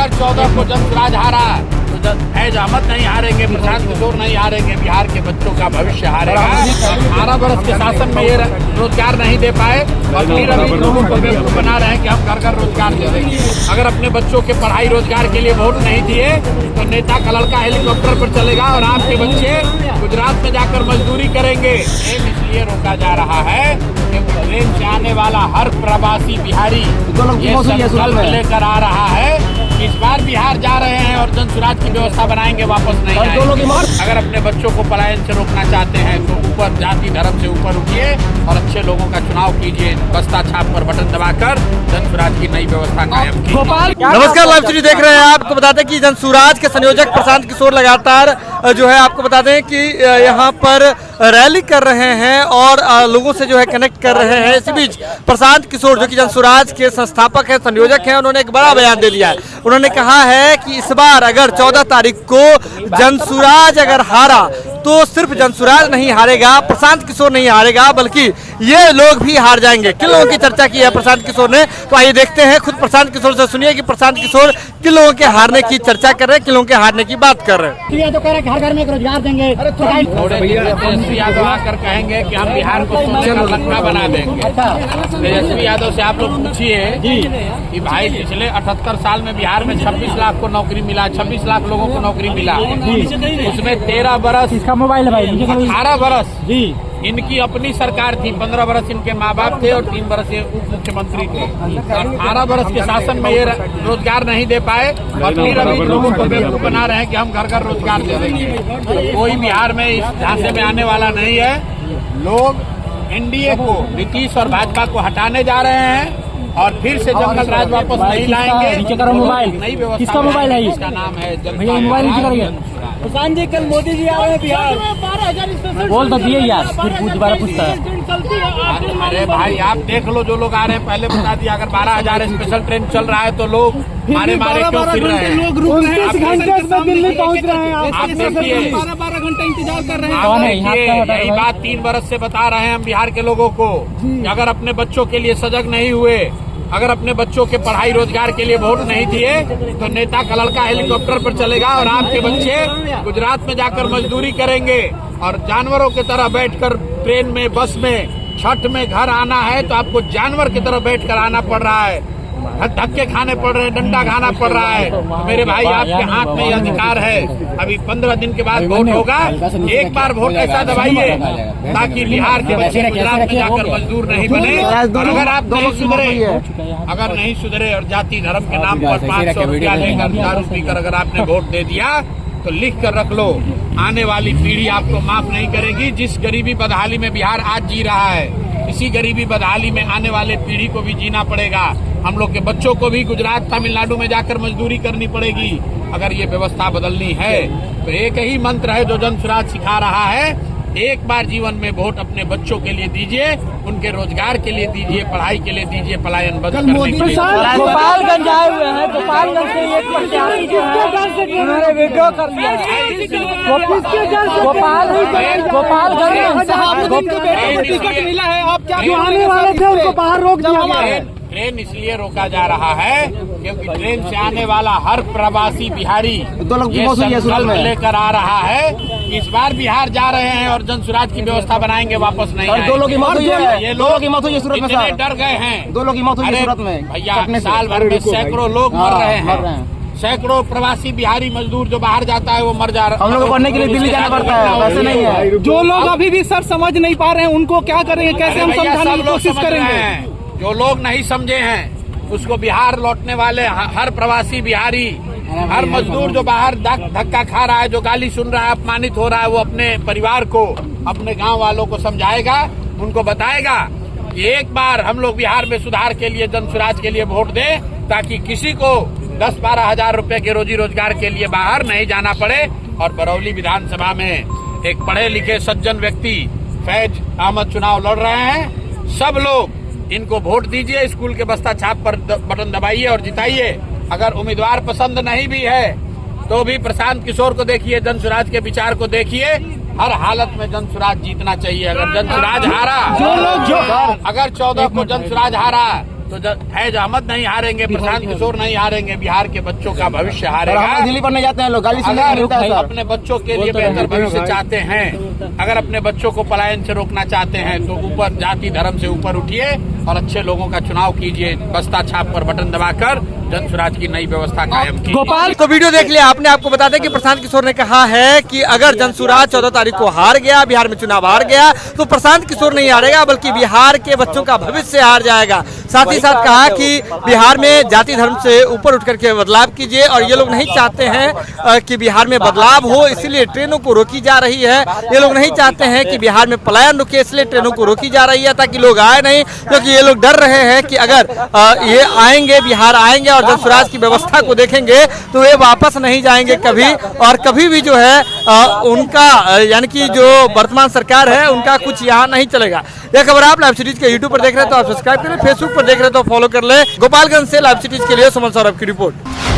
अगर 14 को जनसुराज हारा तो फैज अहमद नहीं हारेंगे, प्रशांत किशोर नहीं हारेंगे, बिहार के बच्चों का भविष्य हारेगा। 18 वर्ष के शासन में ये रोजगार नहीं दे पाए और फिर अभी लोगों को बेवकूफ बना रहे हैं कि हम घर घर रोजगार दे देंगे। अगर अपने बच्चों के पढ़ाई रोजगार के लिए वोट नहीं दिए तो नेता का लड़का हेलीकॉप्टर पर चलेगा और आपके बच्चे गुजरात में जाकर मजदूरी करेंगे। ट्रेन इसलिए रोका जा रहा है क्योंकि ट्रेन से आने वाला हर प्रवासी बिहारी ये संकल्प लेकर आ रहा है, इस बार बिहार जा रहे हैं और जनसुराज की व्यवस्था बनाएंगे, वापस नहीं आएंगे। अगर अपने बच्चों को पलायन से रोकना चाहते हैं तो ऊपर जाति धर्म से ऊपर उठिए और अच्छे लोगों का चुनाव कीजिए, बस्ता छाप पर बटन दबाकर जनसुराज की नई व्यवस्था कायम की। नमस्कार, लाइव स्ट्रीम देख रहे हैं। आपको बता दें कि जनसुराज के संयोजक प्रशांत किशोर लगातार जो है आपको बता दें कि यहाँ पर रैली कर रहे हैं और लोगों से जो है कनेक्ट कर रहे हैं। इसी बीच प्रशांत किशोर जो कि जनसुराज के संस्थापक हैं, संयोजक हैं, उन्होंने एक बड़ा बयान दे दिया है। उन्होंने कहा है कि इस बार अगर 14 तारीख को जनसुराज अगर हारा तो सिर्फ जनसुराज नहीं हारेगा, प्रशांत किशोर नहीं हारेगा, बल्कि ये लोग भी हार जाएंगे। किन लोगों की चर्चा की है प्रशांत किशोर ने, तो आइए देखते हैं। खुद प्रशांत किशोर से सुनिए कि प्रशांत किशोर किन लोगों के हारने की चर्चा कर रहे हैं, किन लोगों के हारने की बात कर रहे हैं। तो कह रहे हैं घर घर में एक रोजगार देंगे। तेजस्वी यादव आकर कहेंगे कि हम बिहार को सोने का लंका बना देंगे। तेजस्वी यादव से आप लोग पूछिए कि भाई पिछले 78 साल में बिहार में 26 लाख को नौकरी मिला, 26 लाख लोगों को नौकरी मिला, उसमें 13 बरस मोबाइल है भाई, 18 बरस इनकी अपनी सरकार थी, 15 बरस इनके माँ बाप थे और 3 बरस ये उप मुख्यमंत्री थे। 18 बरस के शासन में ये रोजगार नहीं दे पाए और फिर अभी लोगों को बेवकूफ बना रहे हैं कि हम घर घर रोजगार दे देंगे। कोई बिहार में इस झांसे में आने वाला नहीं है। लोग एनडीए को, नीतीश और भाजपा को हटाने जा रहे हैं और फिर से जंगल राज वापस नहीं लाएंगे। मोबाइल नई व्यवस्था, किसका मोबाइल है? इसका नाम है भैया मोबाइल नीचे करिए। प्रशांत जी, कल मोदी जी आ रहे हैं बिहार, बोल तो दिए यार, फिर दोबारा पूछता है। अरे भाई आप देख लो, जो लोग आ रहे हैं पहले बता दिया। अगर 12,000 स्पेशल ट्रेन चल रहा है तो लोग मारे क्यों फिर रहे हैं? लोग रुक रहे हैं, 29 घंटे से दिल्ली पहुंच रहे हैं। आप देखिए 12 घंटे इंतजार कर रहे हैं। यही बात 3 बरस से बता रहे हैं हम बिहार के लोगों को कि अगर अपने बच्चों के लिए सजग नहीं हुए, अगर अपने बच्चों के पढ़ाई रोजगार के लिए वोट नहीं दिए तो नेता का लड़का हेलीकॉप्टर पर चलेगा और आपके बच्चे गुजरात में जाकर मजदूरी करेंगे और जानवरों की तरह बैठकर ट्रेन में, बस में, छठ में घर आना है तो आपको जानवर की तरह बैठकर आना पड़ रहा है, धक्के खाने पड़ रहे हैं, डंडा खाना पड़ रहा है। तो मेरे भाई आपके हाथ में ये अधिकार है। अभी 15 दिन के बाद वोट होगा, एक बार वोट ऐसा दबाइए ताकि बिहार के बच्चे गुजरात में जाकर मजदूर नहीं बने। और अगर आप नहीं सुधरे और जाति धर्म के नाम पर 500 रुपया लेकर दारू पीकर अगर आपने वोट दे दिया तो लिख कर रख लो, आने वाली पीढ़ी आपको माफ नहीं करेगी। जिस गरीबी बदहाली में बिहार आज जी रहा है, इसी गरीबी बदहाली में आने वाले पीढ़ी को भी जीना पड़ेगा। हम लोग के बच्चों को भी गुजरात, तमिलनाडु में जाकर मजदूरी करनी पड़ेगी अगर ये व्यवस्था बदलनी है। तो एक ही मंत्र है जो जनसुराज सिखा रहा है, एक बार जीवन में वोट अपने बच्चों के लिए दीजिए, उनके रोजगार के लिए दीजिए, पढ़ाई के लिए दीजिए, पलायन बंद करने के लिए। गोपालगंज आए हुए हैं, गोपालगंज से एक प्रत्याशी जो है उन्होंने वीडियो कर लिया गोपालगंज टिकट मिला है, आप क्या जो आने वाले थे उनको बाहर रोक दिया गया। ट्रेन इसलिए रोका जा रहा है क्योंकि ट्रेन से आने वाला हर प्रवासी बिहारी ये संकल्प लेकर आ रहा है कि इस बार बिहार जा रहे हैं और जनसुराज की व्यवस्था बनाएंगे, वापस नहीं आएंगे। 2 लोगों की मौत हुई है, ये 2 लोगों की मौत हुई है सूरत में, इतने डर गए हैं। 2 लोगों की मौत हुई है सूरत में भैया, साल भर में सैकड़ों लोग मर रहे हैं। सैकड़ों प्रवासी बिहारी मजदूर जो बाहर जाता है वो मर जा रहा है। हम लोग को पढ़ने के लिए दिल्ली जाना पड़ता है, वैसे नहीं है। जो लोग अभी भी सर समझ नहीं पा रहे हैं उनको क्या करेंगे, कैसे हम समझाने की कोशिश करेंगे? जो लोग नहीं समझे हैं उसको बिहार लौटने वाले हर प्रवासी बिहारी, हर मजदूर जो बाहर धक्का खा रहा है, जो गाली सुन रहा है, अपमानित हो रहा है, वो अपने परिवार को, अपने गांव वालों को समझाएगा, उनको बताएगा कि एक बार हम लोग बिहार में सुधार के लिए, जनसुराज के लिए वोट दें ताकि किसी को 10-12 हजार रुपए के रोजी रोजगार के लिए बाहर नहीं जाना पड़े। और बरौली विधानसभा में एक पढ़े लिखे सज्जन व्यक्ति फैज अहमद चुनाव लड़ रहे हैं। सब लोग इनको वोट दीजिए, स्कूल के बस्ता छाप पर बटन दबाइए और जिताइए। अगर उम्मीदवार पसंद नहीं भी है तो भी प्रशांत किशोर को देखिए, जनसुराज के विचार को देखिए। हर हालत में जनसुराज जीतना चाहिए। अगर जनसुराज हारा, अगर 14 को जनसुराज हारा तो फैज अहमद नहीं हारेंगे, प्रशांत किशोर नहीं हारेंगे, बिहार के बच्चों का भविष्य हारेगा। दिल्ली पढ़ने जाते हैं लोग, गाली अगर अपने बच्चों के लिए बेहतर भविष्य चाहते हैं, अगर अपने बच्चों को पलायन से रोकना चाहते हैं, तो ऊपर जाति धर्म से ऊपर उठिए और अच्छे लोगों का चुनाव कीजिए। बस्ता छाप पर बटन दबाकर जन स्वराज की नई व्यवस्था कायम की। गोपाल तो वीडियो देख लिया आपने। आपको बता दें कि प्रशांत किशोर ने कहा है कि अगर जन स्वराज 14 तारीख को हार गया, बिहार में चुनाव हार गया, तो प्रशांत किशोर नहीं हारेगा बल्कि बिहार के बच्चों का भविष्य हार जाएगा। साथ ही साथ कहा कि बिहार में जाति धर्म से ऊपर उठ करके बदलाव कीजिए और ये लोग नहीं चाहते हैं कि बिहार में बदलाव हो, इसीलिए ट्रेनों को रोकी जा रही है। ये लोग नहीं चाहते हैं कि बिहार में पलायन रुके, इसलिए ट्रेनों को रोकी जा रही है ताकि लोग आए नहीं, क्योंकि ये लोग डर रहे हैं कि अगर ये आएंगे, बिहार आएंगे और जन स्वराज की व्यवस्था को देखेंगे तो ये वापस नहीं जाएंगे कभी, और कभी भी जो है उनका यानी कि जो वर्तमान सरकार है उनका कुछ यहाँ नहीं चलेगा। यह खबर आप लाइव सिटीज के यूट्यूब पर देख रहे हैं तो आप सब्सक्राइब करें, फेसबुक पर देख रहे हैं तो फॉलो कर ले। गोपालगंज से लाइव सिटीज के लिए सुमन सौरभ की रिपोर्ट।